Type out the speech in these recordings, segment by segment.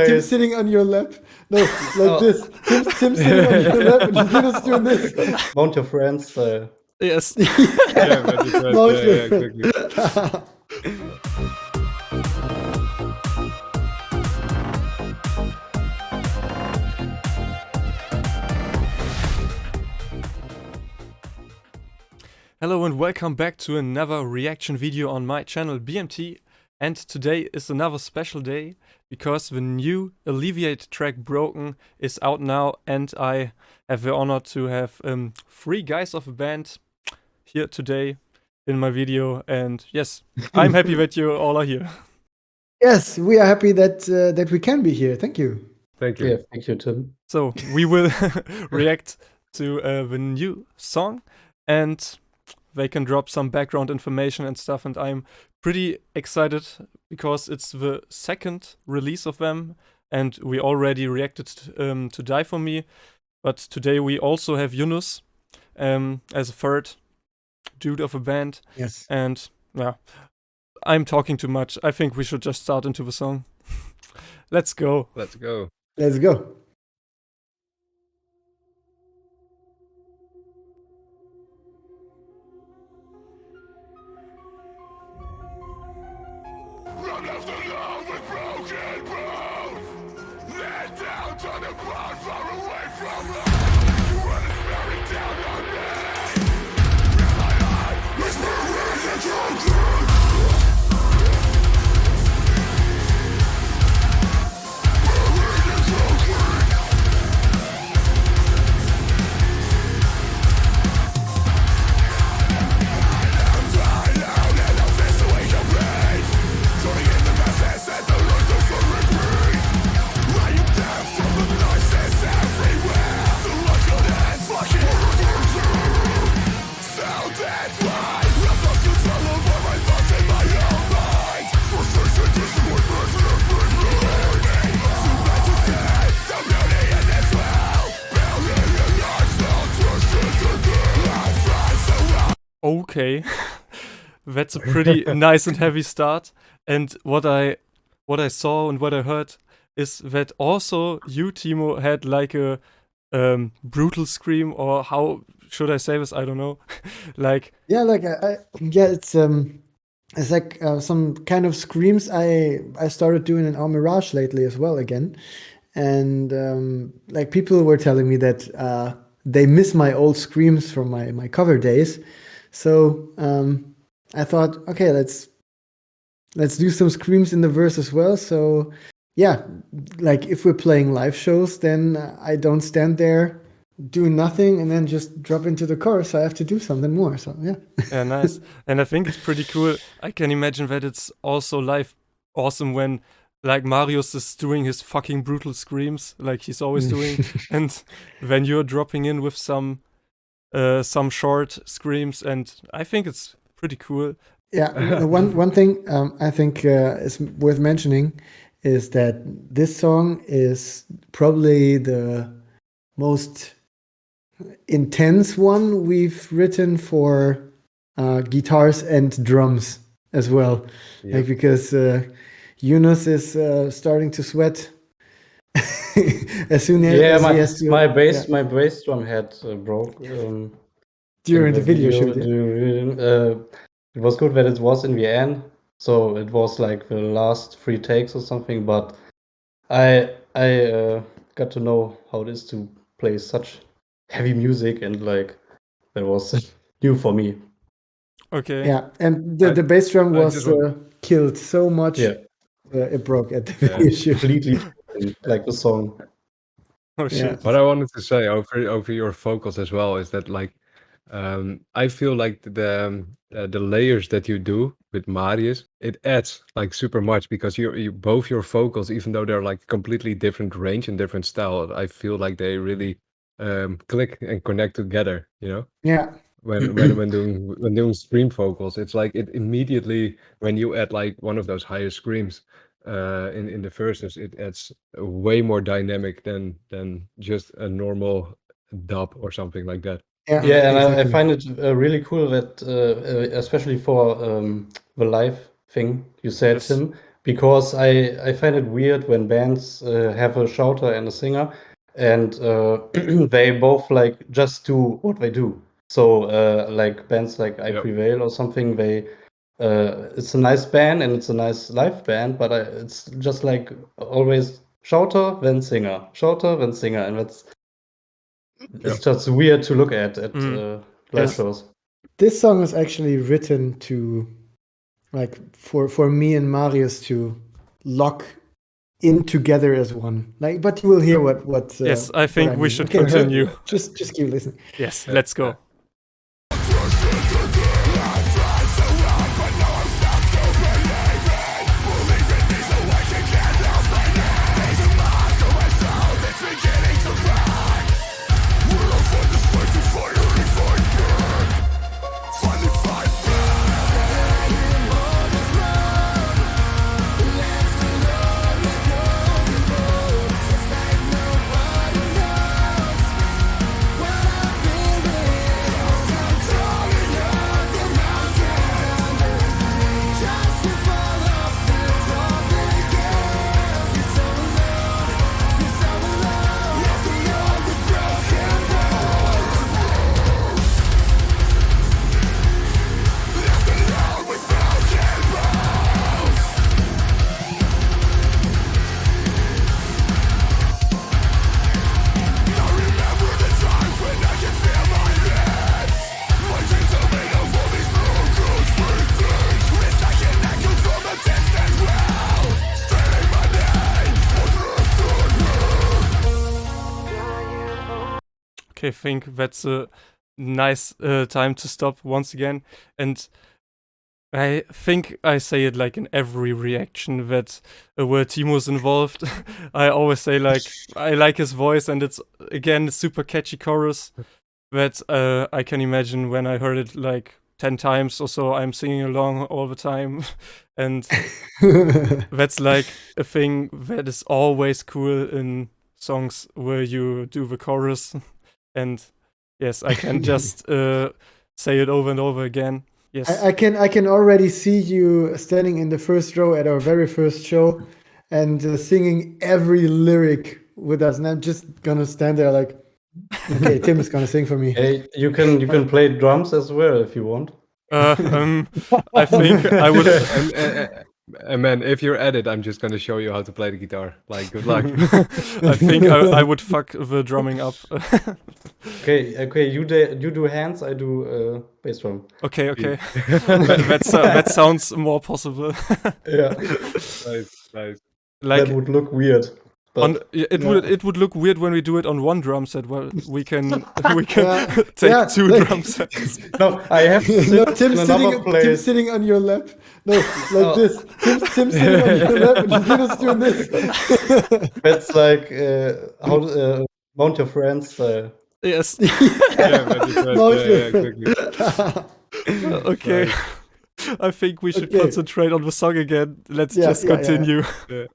Tim sitting on your lap. No, like this. Tim sitting on your lap and Yunus doing this. Mount your friends. Yes. Yeah, but it was, Mount yeah, your exactly. Hello and welcome back to another reaction video on my channel BMT. And today is another special day because the new Alleviate track Broken is out now, and I have the honor to have three guys of a band here today in my video. And yes, I'm happy that you all are here. Yes, we are happy that we can be here. Thank you. Thank you. Yeah, thank you, Tim. So we will react to the new song, and they can drop some background information and stuff, and I'm pretty excited because it's the second release of them, and we already reacted to Die For Me, but today we also have Yunus as a third dude of a band. Yes. And yeah, I'm talking too much. I think we should just start into the song. Let's go. Let's go. Let's go. Okay, that's a pretty nice and heavy start. And what I saw and what I heard is that also you, Timo, had like a brutal scream, or how should I say this? I don't know. Like Yeah, like it's like some kind of screams I started doing in our Mirage lately as well again, and like people were telling me that they miss my old screams from my cover days. So I thought, okay, let's do some screams in the verse as well. So yeah, like if we're playing live shows, then I don't stand there doing nothing and then just drop into the chorus. I have to do something more. So yeah. Yeah, nice. And I think it's pretty cool. I can imagine that it's also live awesome when like Marius is doing his fucking brutal screams like he's always doing, and when you're dropping in with some short screams, and I think it's pretty cool. Yeah, one thing I think is worth mentioning is that this song is probably the most intense one we've written for guitars and drums as well. Yep. Like because Yunus is starting to sweat as soon as he has to. my bass drum head broke During the video shoot. It was good that it was in the end, so it was like the last 3 takes or something. But I got to know how it is to play such heavy music, and like that was new for me. Okay. Yeah, and the bass drum was killed so much. Yeah. It broke at the video shoot. Completely like the song. Oh shit. Yeah. What I wanted to say over your vocals as well is that like I feel like the layers that you do with Marius, it adds like super much, because you both your vocals, even though they're like completely different range and different style, I feel like they really click and connect together, you know? Yeah. When doing scream vocals, it's like it immediately, when you add like one of those higher screams in the verses, it adds way more dynamic than just a normal dub or something like that. Yeah, Yeah, and exactly. I find it really cool that, especially for the live thing you said, Yes. Tim, because I find it weird when bands have a shouter and a singer, and they both like just do what they do. So like bands like I Yep. Prevail or something, they it's a nice band and it's a nice live band, but it's just like always shouter then singer, and it's just weird to look at live Yes. shows. This song is actually written to, like, for me and Marius to lock in together as one. Like, but you will hear what. Yes, I what think we mean. should Okay, continue. Just keep listening. Yes, let's go. Okay, I think that's a nice time to stop once again. And I think I say it like in every reaction that where Timo's involved. I always say like I like his voice, and it's again a super catchy chorus that I can imagine when I heard it like 10 times or so. I'm singing along all the time, and that's like a thing that is always cool in songs where you do the chorus. And yes, I can just say it over and over again. Yes, I can already see you standing in the first row at our very first show and singing every lyric with us, and I'm just gonna stand there like, okay, Tim is gonna sing for me. Hey, you can play drums as well if you want. I think I would. And man, if you're at it, I'm just gonna show you how to play the guitar. Like, good luck. I think I would fuck the drumming up. Okay, you do hands, I do bass drum. Okay. that sounds more possible. Yeah, Nice. Like that would look weird. But it would look weird when we do it on one drum set. Well, we can take Yeah, two like- drum sets. no, I have to sit No, in another Tim place. sitting on your lap. No, like this. Tim sitting on your lap, and Yunus doing this. That's like how Mount Your Friends. Yes. Yeah, but it's right. No, Yeah, exactly. Okay. Nice. I think we should Okay. concentrate on the song again. Let's Yeah, just yeah. continue. Yeah.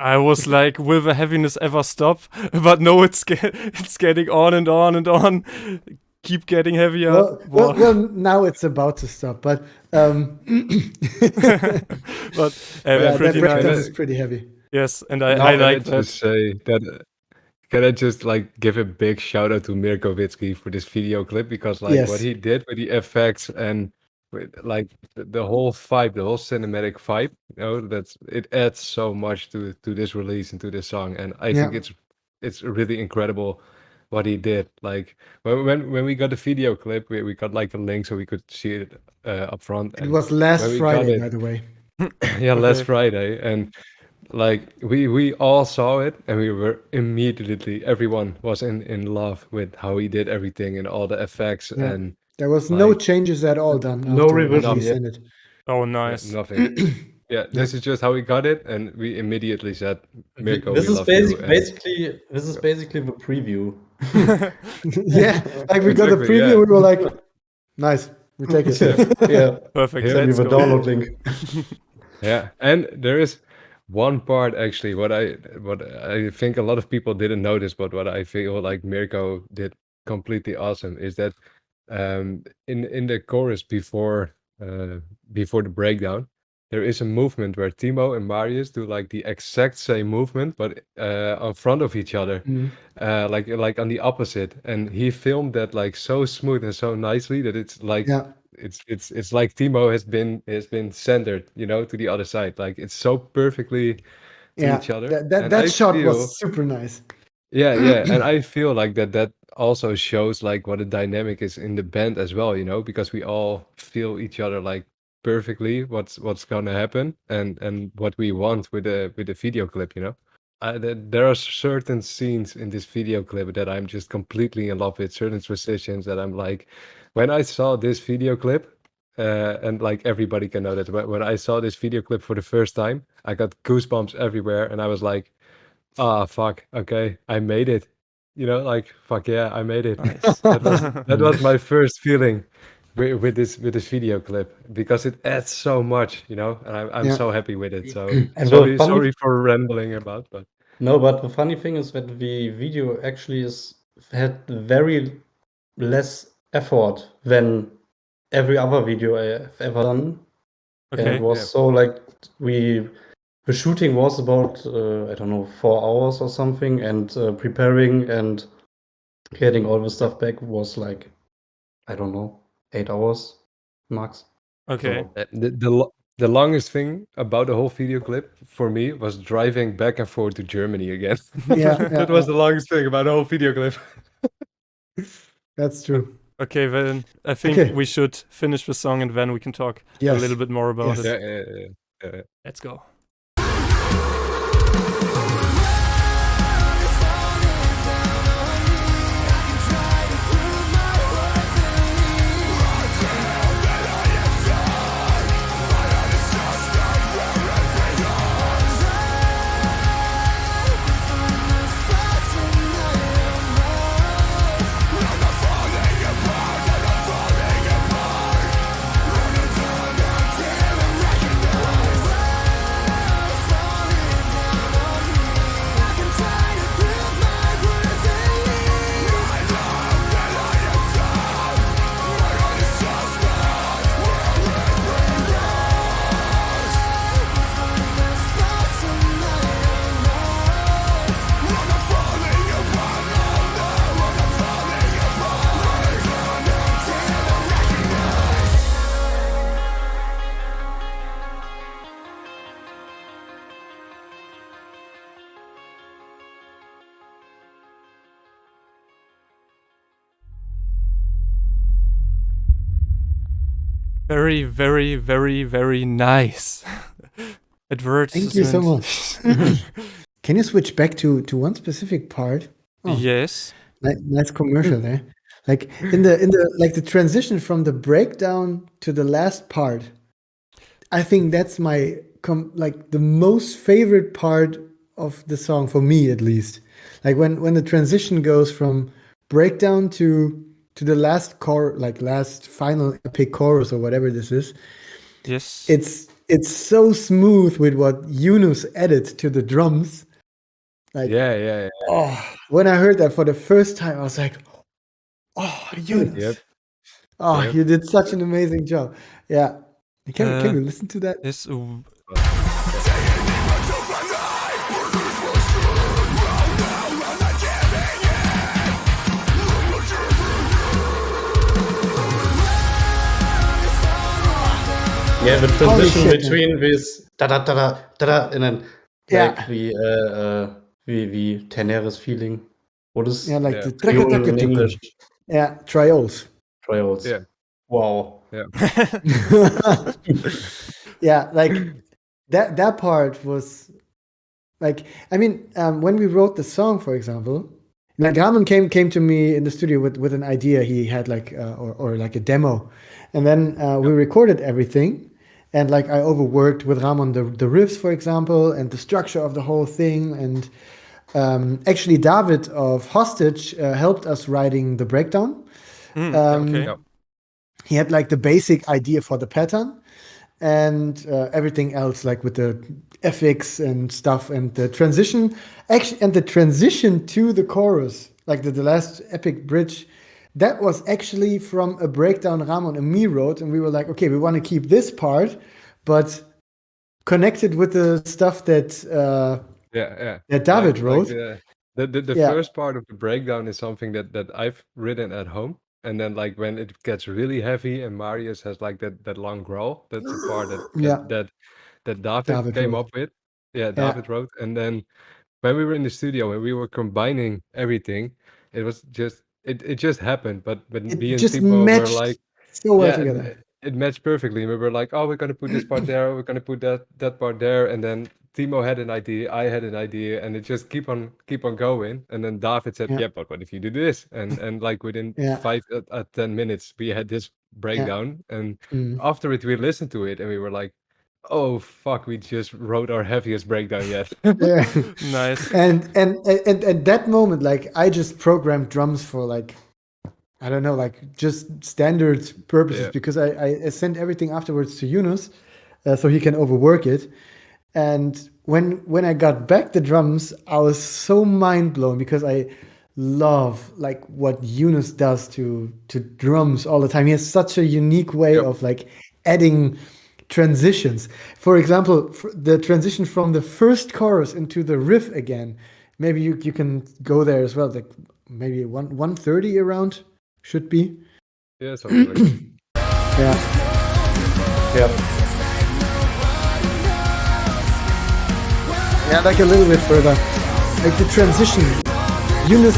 I was like, will the heaviness ever stop? But no, it's getting on and on and on. Keep getting heavier. Well, now it's about to stop, but but yeah, pretty that breakdown nice. is pretty heavy. Yes, and Now, I can I like that. just say that? Can I just like give a big shout out to Mirko Witsky for this video clip, because like what Yes. he did with the effects and with like the whole vibe, the whole cinematic vibe, it adds so much to this release and to this song, and I think Yeah. it's really incredible what he did. Like when we got the video clip, we got like a link so we could see it up front. It was last when we got Friday, it, by the way. yeah, last Okay. Friday, and like we all saw it, and we were immediately, everyone was in love with how he did everything and all the effects, Yeah. and There was no like changes at all done No after revision, we yeah. sent it. Oh, yeah, nice. nothing. Yeah, this is just how we got it, and we immediately said, Mirko, This we is love you. And basically the preview. Yeah, like we got the Exactly, preview, yeah. we were like, nice, we take it. Yeah. Perfect. Yeah. Send me Let's the go. download link. Yeah, and there is one part actually what I think a lot of people didn't notice, but what I feel like Mirko did completely awesome is that in the chorus before the breakdown, there is a movement where Timo and Marius do like the exact same movement, but on front of each other, Mm. like on the opposite, and he filmed that like so smooth and so nicely that it's like Yeah, it's like Timo has been centered, to the other side. Like it's so perfectly to yeah. each other. That And I shot feel, was super nice. yeah, and I feel like that also shows like what the dynamic is in the band as well, because we all feel each other like perfectly what's gonna happen and what we want with the video clip, there are certain scenes in this video clip that I'm just completely in love with, certain transitions that I'm like, when I saw this video clip, and like everybody can know that when I saw this video clip for the first time, I got goosebumps everywhere, and I was like, ah, fuck, okay, I made it. Like, fuck yeah, I made it. Nice. That was my first feeling with this video clip, because it adds so much, and I'm Yeah. so happy with it. So And sorry for rambling about, but No, but the funny thing is that the video actually had very less effort than every other video I've ever done. And Okay. it was Yeah. so like the shooting was about I don't know, 4 hours or something, and preparing and getting all the stuff back was like, I don't know, 8 hours max. Okay. So, The longest thing about the whole video clip for me was driving back and forth to Germany again. Yeah, That was the longest thing about the whole video clip. that's true. Okay, then I think Okay. we should finish the song and then we can talk a Yes. little bit more about Yes. it. Yeah. Let's go. Very, very, very, very nice. Advertisement. Thank you so much. Can you switch back to one specific part? Oh, Yes. nice commercial there. Like in the like the transition from the breakdown to the last part. I think that's my like the most favorite part of the song for me, at least. Like when the transition goes from breakdown to the last last final epic chorus or whatever this is. Yes. it's so smooth with what Yunus added to the drums. Like, Yeah. oh, when I heard that for the first time, I was like, oh, Yunus. Yep. Oh, Yep. you did such an amazing job. Yeah. Can we Uh, listen to that? Yes. Yeah, the Holy transition shit, man. between this da da da da da da and then Yeah. like the Teneris feeling. What is Yeah, like Yeah. the triol in English? Yeah, trioles. Triols. Yeah. Wow. Yeah, like that part was like, I mean, when we wrote the song, for example, like Ramon came to me in the studio with an idea he had, like or like a demo, and then we recorded everything, and like I overworked with Ramon the riffs, for example, and the structure of the whole thing, and actually David of Hostage helped us writing the breakdown. Okay. Yep. He had like the basic idea for the pattern, and everything else, like with the FX and stuff, and the transition, actually, and the transition to the chorus, like the last epic bridge, that was actually from a breakdown Ramon and me wrote, and we were like, okay, we want to keep this part, but connected with the stuff that Yeah. that David wrote. The Yeah. first part of the breakdown is something that I've written at home, and then like when it gets really heavy and Marius has like that long growl, that's a part Yeah. that David David came wrote. up with. Yeah, Yeah. David wrote, and then when we were in the studio and we were combining everything, it was just it just happened. But when It me and just Timo were matched like, so well yeah, together. it matched perfectly. And we were like, oh, we're gonna put this part there, we're gonna put that part there, and then Timo had an idea, I had an idea, and it just keep on going. And then David said, Yeah. yeah, but what if you do this? And like within Yeah. 10 minutes, we had this breakdown. And Mm. after it, we listened to it and we were like, oh fuck, we just wrote our heaviest breakdown yet. Yeah. Nice. And at that moment, like I just programmed drums for like, I don't know, like just standard purposes, Yeah. because I sent everything afterwards to Yunus, so he can overwork it. And when I got back the drums, I was so mind blown, because I love like what Yunus does to drums all the time. He has such a unique way Yep. of like adding transitions. For example, the transition from the first chorus into the riff again. Maybe you can go there as well. Like maybe 130 around should be. Yeah, something like that. Yeah. Yeah. Yeah, like a little bit further. Like the transition. Yunus.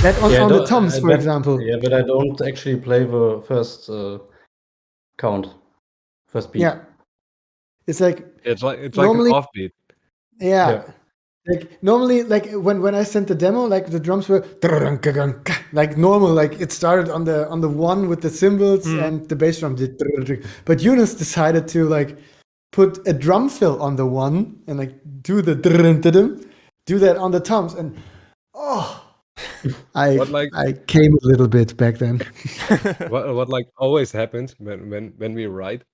That on the toms, for example. Yeah, but I don't actually play the first count, first beat. Yeah. It's like It's like normally, an offbeat. yeah. Like normally, like when I sent the demo, like the drums were like normal, like it started on the one with the cymbals and the bass drum did. But Yunus decided to like put a drum fill on the one and like do the do that on the toms, and I came a little bit back then. What like always happens when we write,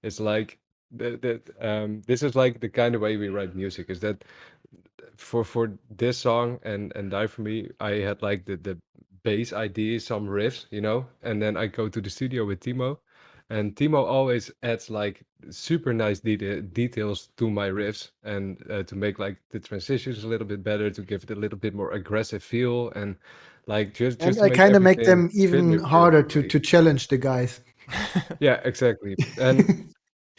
it's like this is like the kind of way we write music, is that for this song and Die For Me, I had like the bass idea, some riffs, and then I go to the studio with Timo, and Timo always adds like super nice details to my riffs, and to make like the transitions a little bit better, to give it a little bit more aggressive feel, and like just And to I make kind of make everything them fit even me harder perfectly. to challenge the guys. Yeah, exactly. And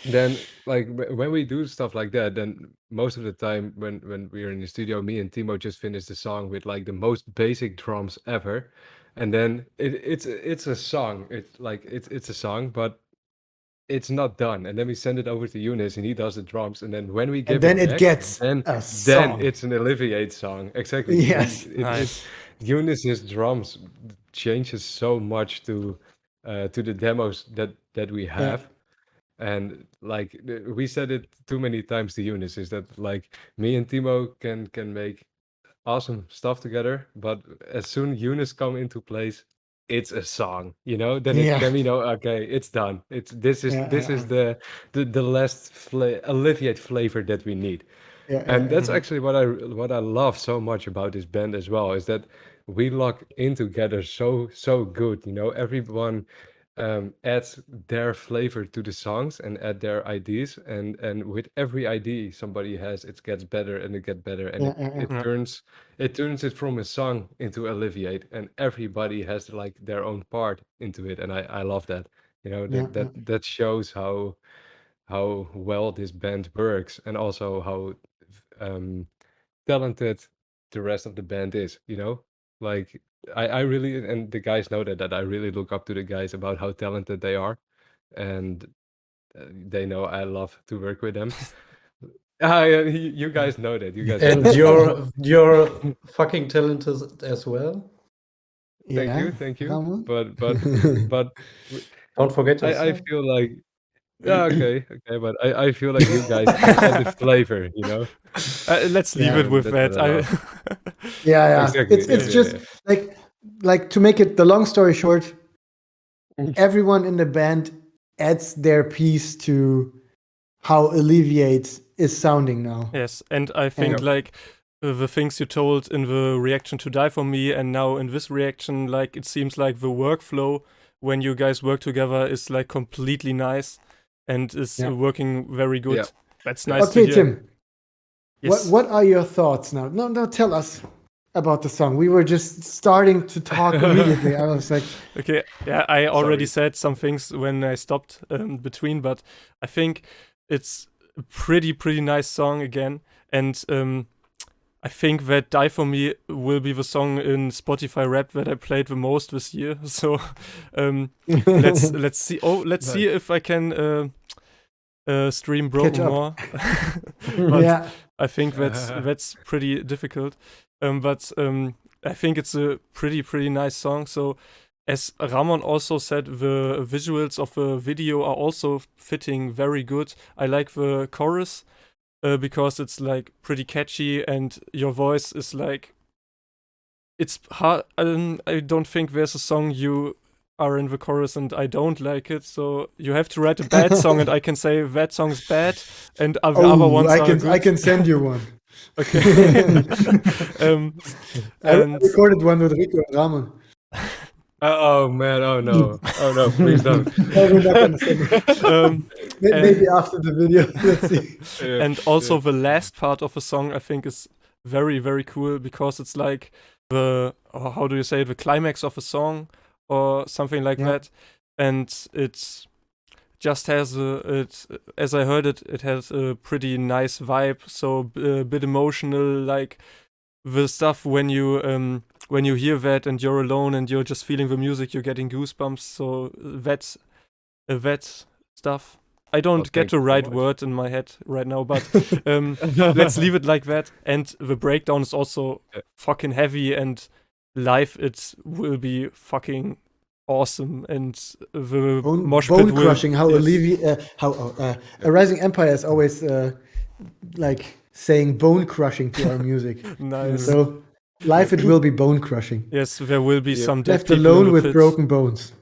then like when we do stuff like that, then most of the time when we're in the studio, me and Timo just finish the song with like the most basic drums ever, and then it's a song. It's a song, but it's not done. And then we send it over to Yunus, and he does the drums. And then when we And give then it it back, gets then a then song. it's an Alleviate song. Exactly. Yes. Nice. Yunus's drums changes so much to the demos that we have. And like we said it too many times to Yunus, is that like me and Timo can make awesome stuff together, but as soon Yunus come into place, it's a song, then we know, okay, it's done. This is the last Alleviate flavor that we need. And that's actually what I love so much about this band as well, is that we lock in together so good. Everyone adds their flavor to the songs and add their ideas, and with every idea somebody has, it gets better and it gets better, and it Yeah. turns it from a song into Alleviate, and everybody has like their own part into it, and I love that. That shows how well this band works, and also how um, talented the rest of the band is. Like I really, and the guys know that I really look up to the guys about how talented they are, and they know I love to work with them. Yeah, you guys know that. You guys know And that. you're fucking talented as well. Thank you. Ramon? But Don't forget I yourself. feel like, yeah, okay, but I feel like you guys add the flavor, Let's leave it with That's that. what I love. Exactly. It's just like to make it the long story short, everyone in the band adds their piece to how Alleviate is sounding now. Yes, and I think like the things you told in the reaction to Die For Me and now in this reaction, like it seems like the workflow when you guys work together is like completely nice and is working very good. Yeah. That's nice to Okay, hear. Tim. Yes. What are your thoughts now? No, tell us about the song. We were just starting to talk immediately. I was like, Okay, yeah, I already Sorry. said some things when I stopped between, but I think it's a pretty nice song again, and I think that Die For Me will be the song in Spotify rap that I played the most this year. So let's see. Oh, let's see if I can stream Broken Catch up. more. But yeah, I think that's pretty difficult. But I think it's a pretty nice song. So as Ramon also said, the visuals of the video are also fitting very good. I like the chorus because it's like pretty catchy and your voice is like, it's hard. I don't think there's a song you are in the chorus and I don't like it. So you have to write a bad song and I can say that song's bad and the other ones are good. I can send you one. Okay. I recorded one with Rico and Ramon. Oh man! Oh no! Please don't. No, we're not gonna send it. Maybe after the video. Let's see. And also the last part of the song I think is very cool because it's like how do you say, the climax of a song or something like that, and it's just has as I heard it has a pretty nice vibe, so a bit emotional, like the stuff when you hear that and you're alone and you're just feeling the music, you're getting goosebumps. So that's that stuff. I don't get the right word in my head right now, but let's leave it like that. And the breakdown is also fucking heavy, and live it will be fucking awesome. And the mosh pit Bonecrushing. How a rising empire is always like saying bone crushing to our music. Nice. So live it will be bone crushing. Yes, there will be some dead Left people in alone the with pit. broken bones.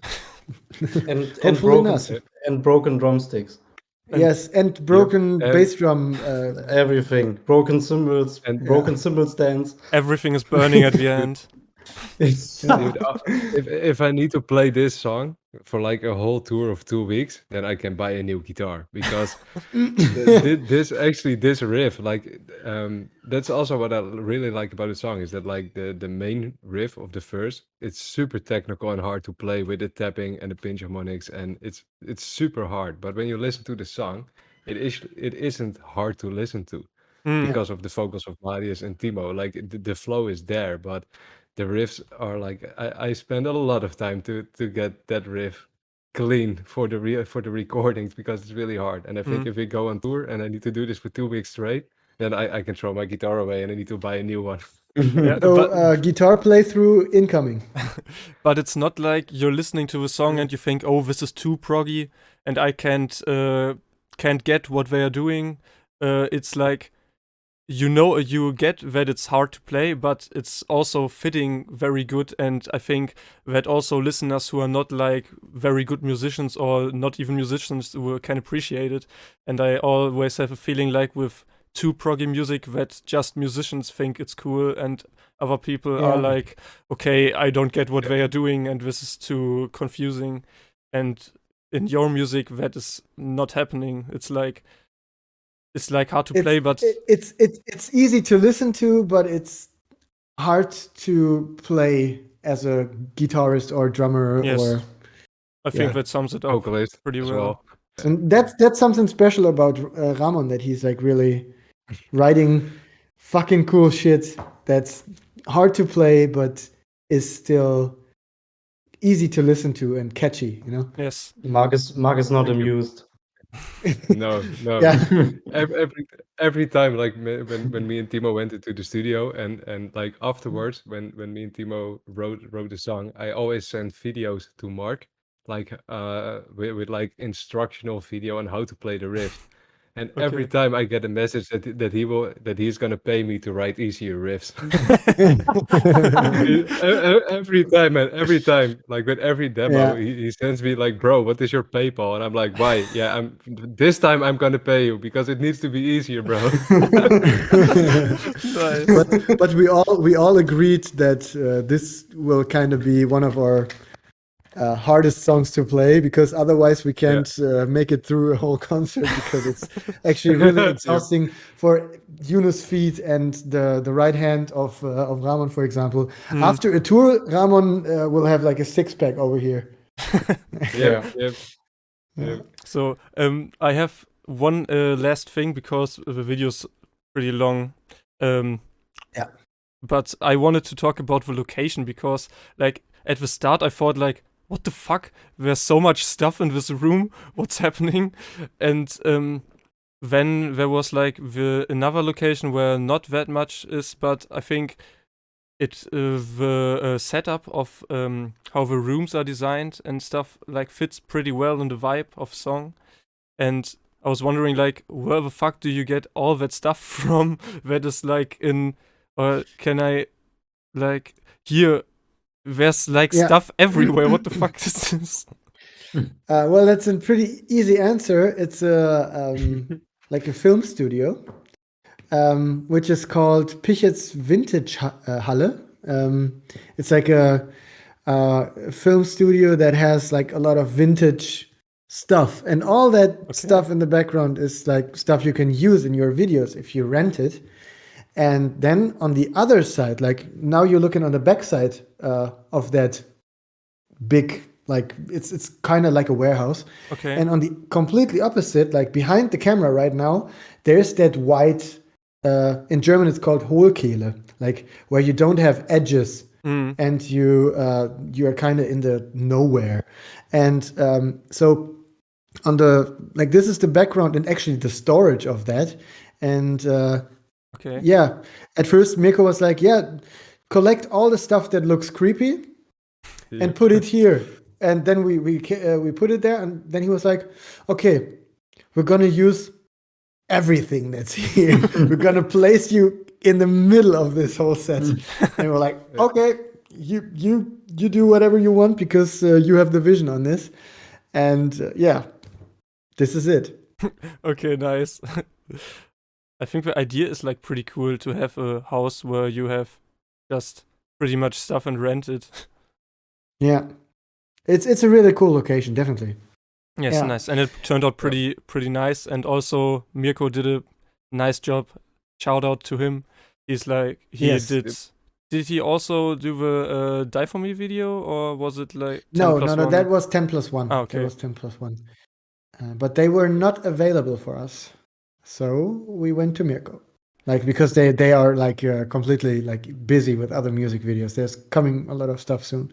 and broken drumsticks. Yes, and broken bass drum. Everything. Broken cymbals and broken cymbal stands. Everything is burning at the end. Dude, if I need to play this song for like a whole tour of 2 weeks, then I can buy a new guitar, because this riff, like that's also what I really like about the song, is that like the main riff of the verse, it's super technical and hard to play with the tapping and the pinch harmonics, and it's super hard. But when you listen to the song, it isn't hard to listen to because of the vocals of Marius and Timo. Like the flow is there, but the riffs are like, I spend a lot of time to get that riff clean for the recordings, because it's really hard. And I think if we go on tour and I need to do this for 2 weeks straight, then I can throw my guitar away and I need to buy a new one. Yeah, So guitar playthrough incoming. but it's not like you're listening to a song and you think, oh, this is too proggy and I can't get what they are doing. It's like you get that it's hard to play, but it's also fitting very good. And I think that also listeners who are not like very good musicians or not even musicians will can appreciate it. And I always have a feeling like with too proggy music that just musicians think it's cool and other people are like, okay, I don't get what they are doing and this is too confusing. And in your music that is not happening. It's like hard to play, but it's easy to listen to, but it's hard to play as a guitarist or drummer. Yes. Or I think that sums it up Vocalist pretty as well. and that's something special about Ramon, that he's like really writing fucking cool shit that's hard to play but is still easy to listen to and catchy, you know? Yes. Mark is not amused. No. Yeah. Every time, like when me and Timo went into the studio, and like afterwards, when me and Timo wrote the song, I always sent videos to Mark, like with like instructional video on how to play the riff. And every Okay. time I get a message that he's gonna pay me to write easier riffs. Every time, like with every demo, Yeah. he sends me like, "Bro, what is your PayPal?" And I'm like, "Why? Yeah, this time I'm gonna pay you because it needs to be easier, bro." Nice. But we all agreed that this will kind of be one of our hardest songs to play, because otherwise we can't make it through a whole concert, because it's actually really exhausting for Yunus' feet and the right hand of Ramon, for example. After a tour, Ramon will have like a six-pack over here. Yeah. So I have one last thing, because the video's pretty long. Yeah. But I wanted to talk about the location, because like at the start I thought like, what the fuck? There's so much stuff in this room. What's happening? And then there was like another location where not that much is, but I think the setup of how the rooms are designed and stuff like fits pretty well in the vibe of song. And I was wondering like, where the fuck do you get all that stuff from that is like in, or can I like here? There's like stuff everywhere. What the fuck is this? Well, that's a pretty easy answer. It's like a film studio, which is called Pichet's Vintage Halle. It's like a film studio that has like a lot of vintage stuff, and all that stuff in the background is like stuff you can use in your videos if you rent it. And then on the other side, like now you're looking on the back side of that big, like it's kind of like a warehouse. Okay. And on the completely opposite, like behind the camera right now, there's that white, in German it's called Hohlkehle, like where you don't have edges and you are kind of in the nowhere. And so on the, like this is the background and actually the storage of that. And okay. Yeah. At first, Mirko was like, "Yeah, collect all the stuff that looks creepy and put it here." And then we put it there, and then he was like, "Okay, we're gonna use everything that's here. We're gonna place you in the middle of this whole set." And we're like, "Okay, you do whatever you want, because you have the vision on this." And yeah, this is it. Okay, nice. I think the idea is like pretty cool to have a house where you have just pretty much stuff and rent it. Yeah, it's a really cool location, definitely. Yes, nice, and it turned out pretty nice. And also Mirko did a nice job. Shout out to him. He's like Did he also do the Die For Me video, or was it like 10 No, plus no, 1? that was 10+1. Ah, okay. That was 10+1. But they were not available for us, so we went to Mirko. Like, because they are like completely like busy with other music videos. There's coming a lot of stuff soon.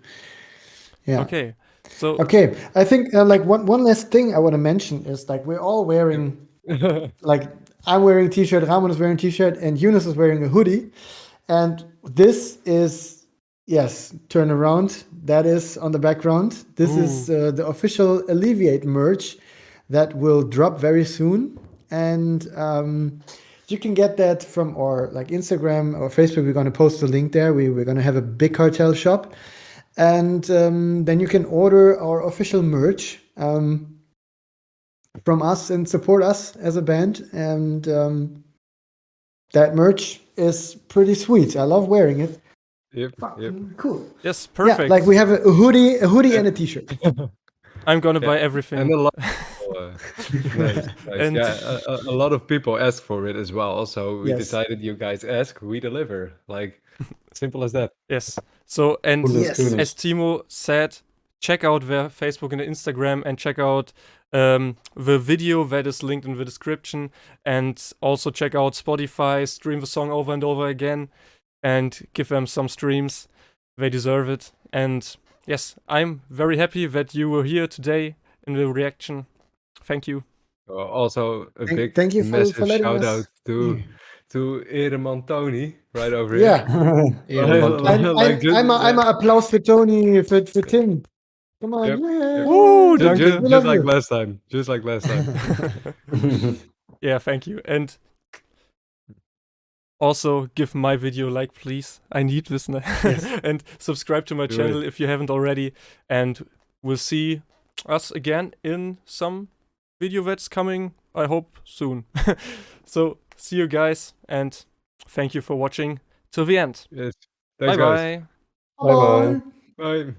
Yeah. Okay. So Okay, I think like one last thing I want to mention is like we're all wearing like I'm wearing a t-shirt, Ramon is wearing a t-shirt, and Yunus is wearing a hoodie. And this is, yes, turn around. That is on the background. This is the official Alleviate merch that will drop very soon. And you can get that from our like Instagram or Facebook. We're going to post the link there. We're going to have a big cartel shop, and then you can order our official merch from us and support us as a band. And that merch is pretty sweet. I love wearing it. Yep. Fucking cool. Yes, perfect. Yeah, like we have a hoodie and a t-shirt. I'm gonna Yeah, buy everything. And a lot of people, nice. And- Yeah, a lot of people ask for it as well. So we Yes. decided you guys ask, we deliver. Like, simple as that. Yes. So, and Yes. as Timo said, check out their Facebook and Instagram, and check out the video that is linked in the description, and also check out Spotify, stream the song over and over again, and give them some streams. They deserve it. And yes, I'm very happy that you were here today in the reaction. Thank you. Also, a big thank you for massive letting shout us out to here. Ramon TONY right over here. Yeah. Like, just- I'm a applause for Tony, for Tim. Come on. Yep, Yeah. yep. Woo, Just, danke. We love like you. last time. Just like last time. Yeah, thank you. And also give my video a like, please. I need this now. And subscribe to my Do channel if you haven't already. And we'll see us again in some video that's coming, I hope, soon. So see you guys, and thank you for watching till the end. Yes. Thanks, guys. Bye bye. Bye bye. Bye.